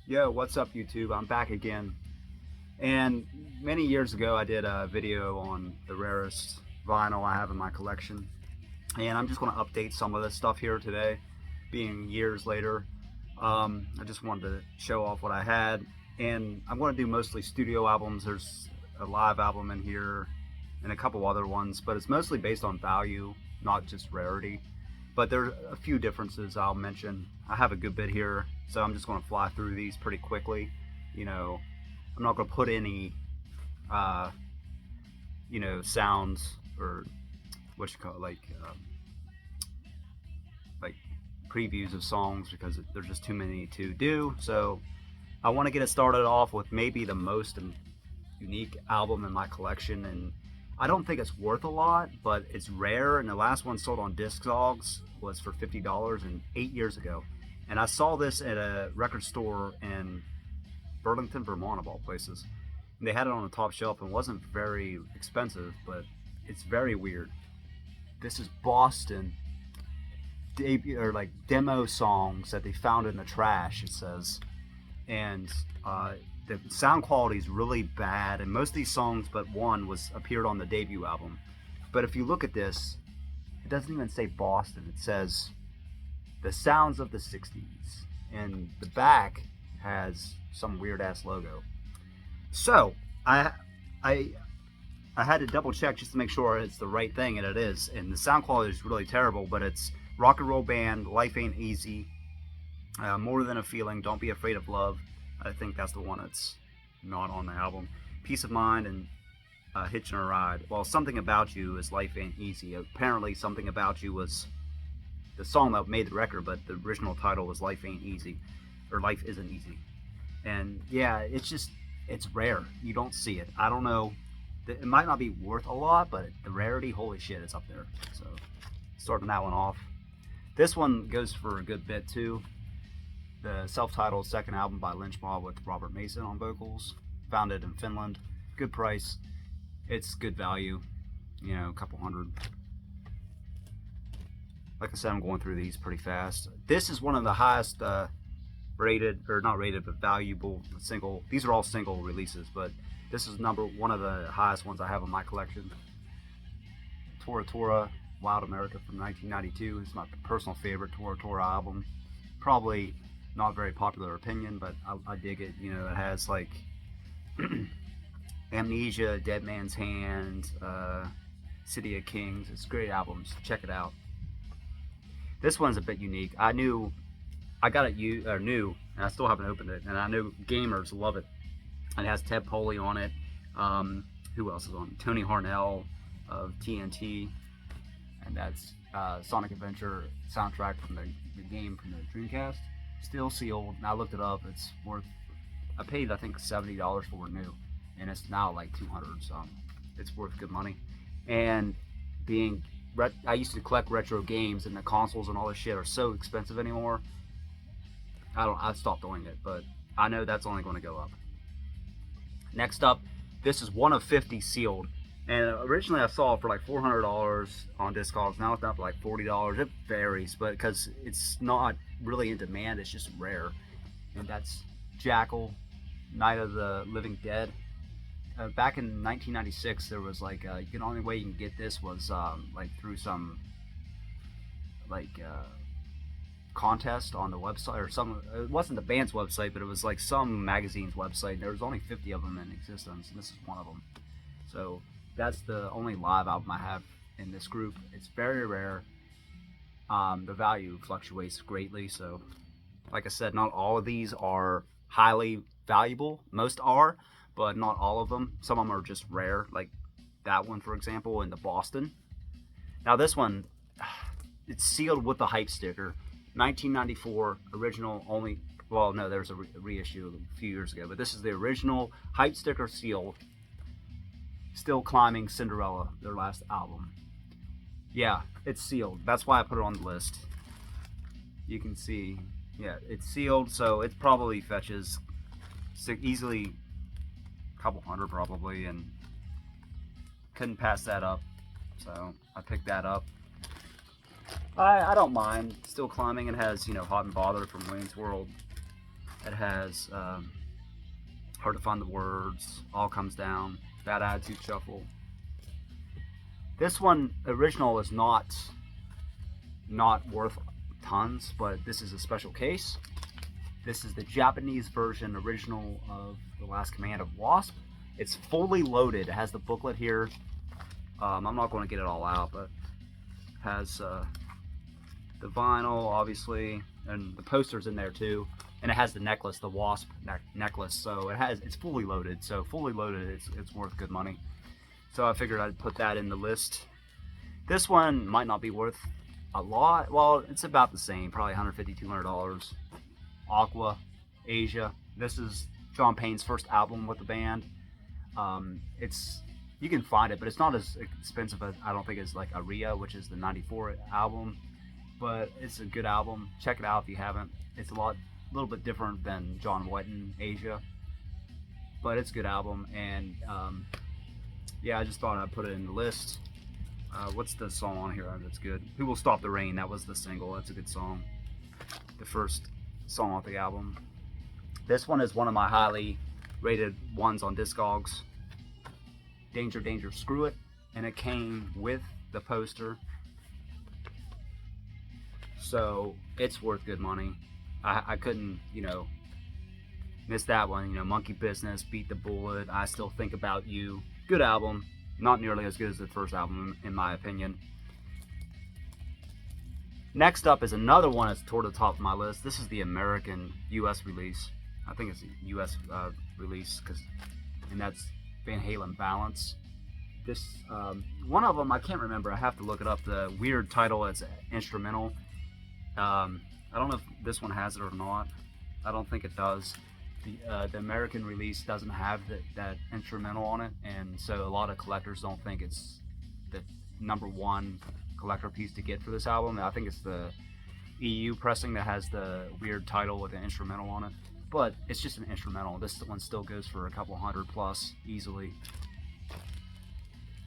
Yo, what's up, YouTube? I'm back again. And many years ago, I did a video on the rarest vinyl I have in my collection. And I'm just going to update some of this stuff here today, being years later. I just wanted to show off what I had. And I'm going to do mostly studio albums. There's a live album in here and a couple other ones, but it's mostly based on value, not just rarity. But there are a few differences I'll mention. I have a good bit here, so I'm just going to fly through these pretty quickly. You know, I'm not going to put any, sounds or what you call it, like previews of songs because there's just too many to do. So I want to get it started off with maybe the most unique album in my collection, and I don't think it's worth a lot, but it's rare, and the last one sold on Discogs was for $50 and 8 years ago. And I saw this at a record store in Burlington, Vermont, of all places. And they had it on the top shelf and wasn't very expensive, but it's very weird. This is Boston debut or like demo songs that they found in the trash, it says. And the sound quality is really bad, and most of these songs but one appeared on the debut album. But if you look at this, it doesn't even say Boston. It says the sounds of the 60s, and the back has some weird ass logo. So I had to double check just to make sure it's the right thing, and it is. And the sound quality is really terrible, but it's rock and roll band, Life Ain't Easy, More Than a Feeling, Don't Be Afraid of Love. I think that's the one that's not on the album. Peace of Mind and Hitching a Ride. Well, Something About You is Life Ain't Easy. Apparently, Something About You was the song that made the record, but the original title was Life Ain't Easy, or Life Isn't Easy. And yeah, it's rare. You don't see it. I don't know. It might not be worth a lot, but the rarity, holy shit, it's up there. So, starting that one off. This one goes for a good bit too. The self-titled second album by Lynch Mob with Robert Mason on vocals. Found it in Finland. Good price. It's good value. A couple hundred. Like I said, I'm going through these pretty fast. This is one of the highest rated, or not rated, but valuable single. These are all single releases, but this is one of the highest ones I have in my collection. Tora Tora, Wild America from 1992. It's my personal favorite Tora Tora album. Probably not very popular opinion, but I dig it. It has like Amnesia, Dead Man's Hand, City of Kings. It's great albums. Check it out. This one's a bit unique. I got it new, and I still haven't opened it, and I know gamers love it. And it has Ted Poley on it. Who else is on it? Tony Harnell of TNT, and that's Sonic Adventure soundtrack from the game from the Dreamcast. Still sealed, and I looked it up. It's worth, I paid I think $70 for it new, and it's now like 200, so it's worth good money. And I used to collect retro games, and the consoles and all this shit are so expensive anymore. I stopped doing it, but I know that's only going to go up. Next up, this is one of 50 sealed. And originally I saw it for like $400 on Discogs. Now it's down to like $40. It varies, but because it's not really in demand, it's just rare. And that's Jackal, Night of the Living Dead. Back in 1996, there was like the only way you can get this was like through some contest on the website, or some. It wasn't the band's website, but it was like some magazine's website. There was only 50 of them in existence, and this is one of them. So that's the only live album I have in this group. It's very rare. The value fluctuates greatly. So, like I said, not all of these are highly valuable. Most are, but not all of them. Some of them are just rare, like that one, for example, in the Boston. Now this one, it's sealed with the hype sticker. 1994 original only. Well, no, there's a reissue a few years ago, but this is the original hype sticker sealed. Still Climbing, Cinderella, their last album. Yeah, it's sealed. That's why I put it on the list. You can see, yeah, it's sealed, so it probably fetches easily a couple hundred probably, and couldn't pass that up, so I picked that up. I don't mind. Still Climbing. It has, Hot and Bothered from Wayne's World. It has Hard to Find the Words, All Comes Down, Bad Attitude Shuffle. This one original is not worth tons, but this is a special case. This is the Japanese version original of The Last Command of Wasp. It's fully loaded. It has the booklet here. I'm not going to get it all out, but it has the vinyl, obviously, and the posters in there too. And it has the necklace, the Wasp necklace. So it's fully loaded. So fully loaded, it's worth good money. So I figured I'd put that in the list. This one might not be worth a lot. Well, it's about the same, probably $150, $200. Aqua, Asia. This is John Payne's first album with the band. You can find it, but it's not as expensive as, I don't think, as like Aria, which is the '94 album. But it's a good album. Check it out if you haven't. It's a little bit different than John Wetton, Asia, but it's a good album. And yeah, I just thought I'd put it in the list. What's the song on here that's good? Who Will Stop the Rain? That was the single. That's a good song. The first song off the album. This one is one of my highly rated ones on Discogs. Danger, Danger, Screw It. And it came with the poster. So it's worth good money. I couldn't, miss that one. Monkey Business, Beat the Bullet, I Still Think About You. Good album. Not nearly as good as the first album, in my opinion. Next up is another one that's toward the top of my list. This is the American US release. I think it's a US release, and that's Van Halen Balance. This one of them, I can't remember. I have to look it up. The weird title is instrumental. I don't know if this one has it or not. I don't think it does. The American release doesn't have that instrumental on it, and so a lot of collectors don't think it's the #1 collector piece to get for this album. I think it's the EU pressing that has the weird title with the instrumental on it, but it's just an instrumental. This one still goes for a couple hundred plus easily.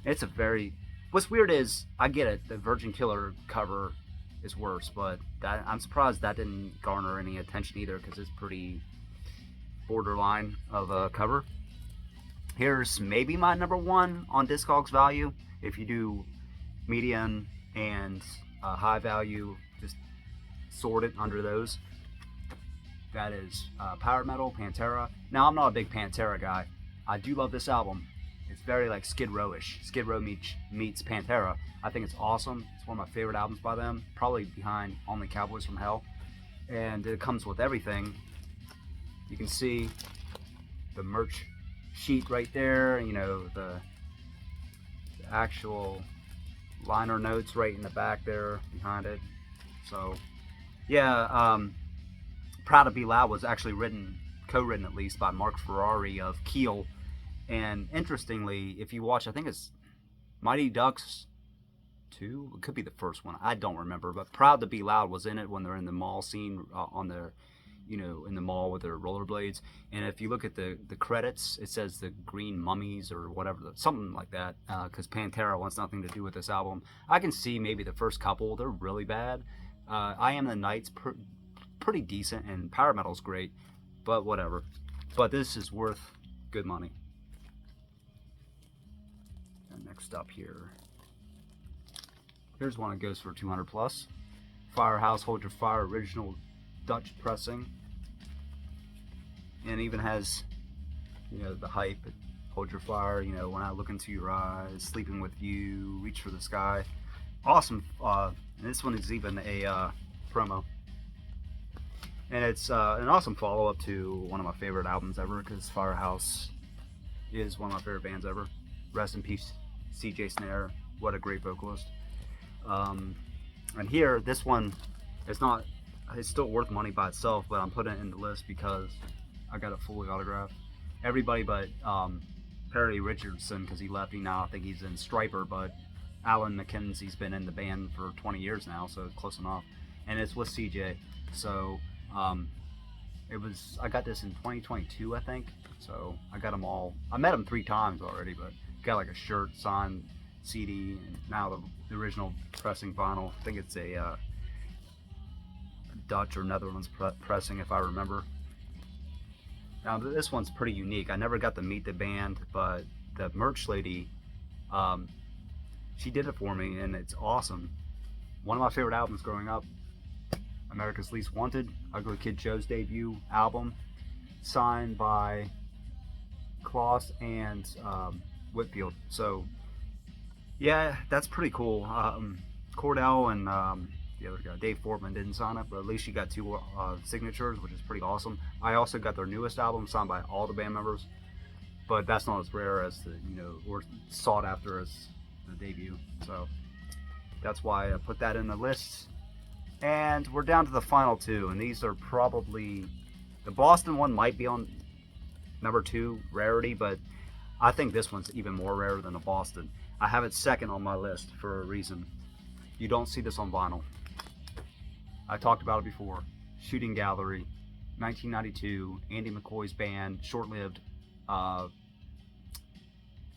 It's what's weird is, I get it, the Virgin Killer cover is worse, but I'm surprised that didn't garner any attention either, because it's pretty borderline of a cover. Here's maybe my #1 on Discogs value. If you do median and high value, just sort it under those. That is Power Metal, Pantera. Now, I'm not a big Pantera guy. I do love this album. It's very like Skid Row-ish. Skid Row meets Pantera. I think it's awesome. It's one of my favorite albums by them, probably behind Only Cowboys from Hell. And it comes with everything. You can see the merch sheet right there, the actual liner notes right in the back there behind it. So yeah, Proud to Be Loud was actually co-written at least, by Mark Ferrari of Keel. And interestingly, if you watch, I think it's Mighty Ducks 2, it could be the first one, I don't remember, but Proud to Be Loud was in it when they're in the mall scene, on their, in the mall with their rollerblades. And if you look at the credits, it says the Green Mummies or whatever, something like that, because Pantera wants nothing to do with this album. I can see maybe the first couple, they're really bad. I Am the Night's pretty decent, and Power Metal's great, but whatever. But this is worth good money. And next up here's one that goes for 200 plus. Firehouse Hold Your Fire original Dutch pressing, and even has the hype, Hold Your Fire, When I Look Into Your Eyes, Sleeping With You, Reach for the Sky. Awesome. And this one is even a promo, and it's an awesome follow-up to one of my favorite albums ever, because Firehouse is one of my favorite bands ever. Rest in peace, CJ Snare. What a great vocalist. And here, this one, it's still worth money by itself, but I'm putting it in the list because I got it fully autographed. Everybody but Perry Richardson, because he left. Now I think he's in Striper, but Alan McKenzie's been in the band for 20 years now, so it's close enough. And it's with CJ. So I got this in 2022, I think. So I got them all. I met him 3 times already, but got like a shirt, signed CD, and now the original pressing vinyl. I think it's a Dutch or Netherlands pressing, if I remember. Now this one's pretty unique. I never got to meet the band, but the merch lady, um, she did it for me, and it's awesome. One of my favorite albums growing up, America's Least Wanted, Ugly Kid Joe's debut album, signed by Kloss and Whitfield. So yeah, that's pretty cool. Cordell and the other guy, Dave Fortman, didn't sign it, but at least you got two signatures, which is pretty awesome. I also got their newest album signed by all the band members, but that's not as rare as the, or sought after as the debut. So that's why I put that in the list. And we're down to the final two, and these are probably, the Boston one might be on number 2, rarity, but I think this one's even more rare than the Boston. I have it second on my list for a reason. You don't see this on vinyl. I talked about it before. Shooting Gallery, 1992, Andy McCoy's band, short-lived,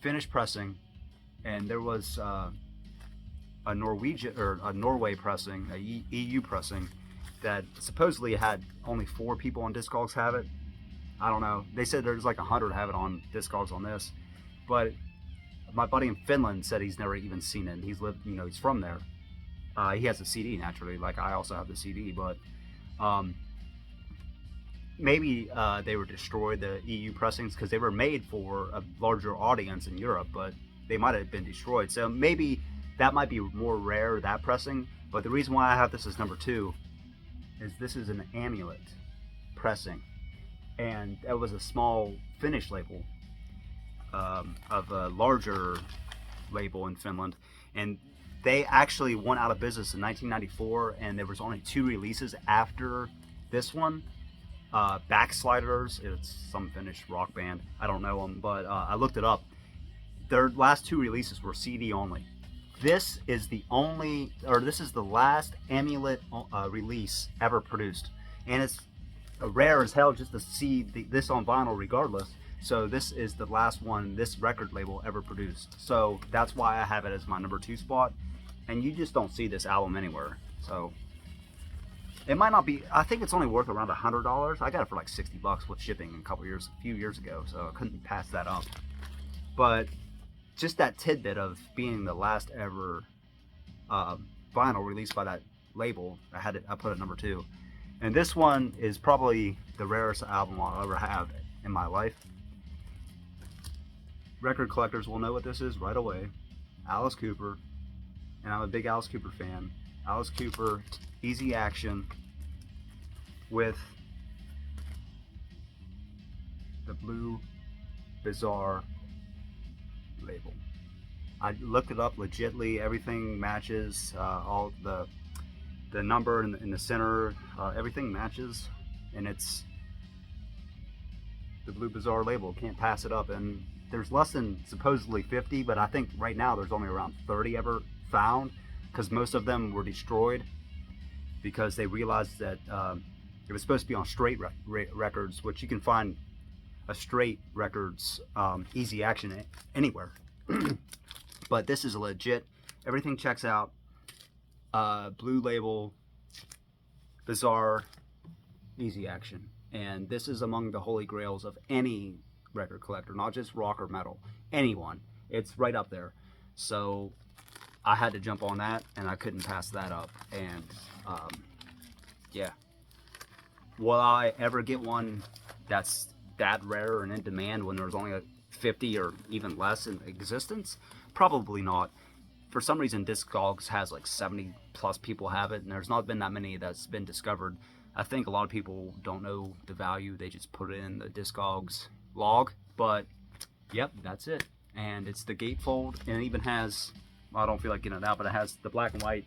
finished pressing, and there was a Norwegian or a Norway pressing, a EU pressing, that supposedly had only 4 people on Discogs have it. I don't know. They said there's like 100 have it on Discogs on this, but my buddy in Finland said he's never even seen it. He's lived, he's from there. He has a CD naturally, like I also have the CD, but maybe they were destroyed, the EU pressings, because they were made for a larger audience in Europe, but they might have been destroyed. So maybe that might be more rare, that pressing. But the reason why I have this as number 2 is this is an Amulet pressing, and that was a small Finnish label of a larger label in Finland, and they actually went out of business in 1994, and there was only 2 releases after this one. Backsliders, it's some Finnish rock band, I don't know them, but I looked it up. Their last 2 releases were CD only. This is the last Amulet release ever produced, and it's rare as hell just to see this on vinyl regardless. So this is the last one this record label ever produced. So that's why I have it as my number 2 spot. And you just don't see this album anywhere. So it might not be, I think it's only worth around $100. I got it for like $60 with shipping a few years ago, so I couldn't pass that up. But just that tidbit of being the last ever vinyl released by that label, I put it number 2. And this one is probably the rarest album I'll ever have in my life. Record collectors will know what this is right away. Alice Cooper, and I'm a big Alice Cooper fan. Alice Cooper, Easy Action, with the blue Bizarre label. I looked it up legitly. Everything matches. All the number in the center, everything matches, and it's the blue Bizarre label. Can't pass it up. And there's less than supposedly 50, but I think right now there's only around 30 ever found, because most of them were destroyed because they realized that it was supposed to be on Straight Records, which you can find a Straight Records Easy Action anywhere. But this is legit. Everything checks out. Blue label, Bizarre, Easy Action, and this is among the holy grails of any record collector, not just rock or metal, anyone. It's right up there. So I had to jump on that, and I couldn't pass that up. And yeah, will I ever get one that's that rare and in demand when there's only like 50 or even less in existence? Probably not. For some reason, Discogs has like 70 plus people have it, and there's not been that many that's been discovered. I think a lot of people don't know the value. They just put it in the Discogs log. But yep, that's it. And it's the gatefold, and it even has, I don't feel like getting it out, but it has the black and white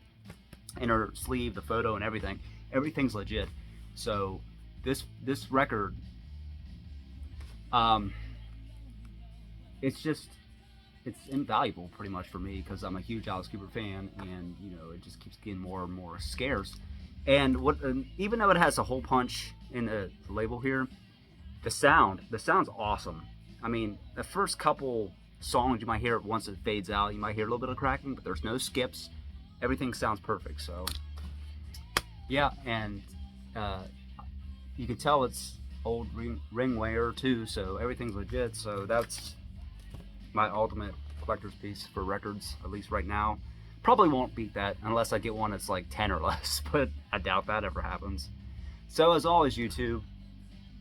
inner sleeve, the photo, and everything. Everything's legit. So this record, it's invaluable pretty much for me, because I'm a huge Alice Cooper fan, and it just keeps getting more and more scarce. And even though it has a hole punch in the label here, the sound's awesome. I mean, the first couple songs you might hear it once it fades out, you might hear a little bit of cracking, but there's no skips. Everything sounds perfect. So yeah, and you can tell it's old ring wear too, so everything's legit. So that's my ultimate collector's piece for records, at least right now. Probably won't beat that unless I get one that's like 10 or less, but I doubt that ever happens. So as always, YouTube,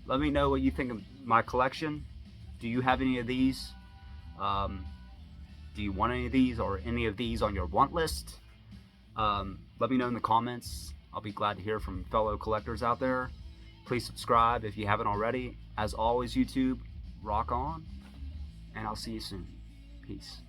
let me know what you think of my collection. Do you have any of these? Do you want any of these or any of these on your want list? Let me know in the comments. I'll be glad to hear from fellow collectors out there. Please subscribe if you haven't already. As always, YouTube, rock on, and I'll see you soon. Peace.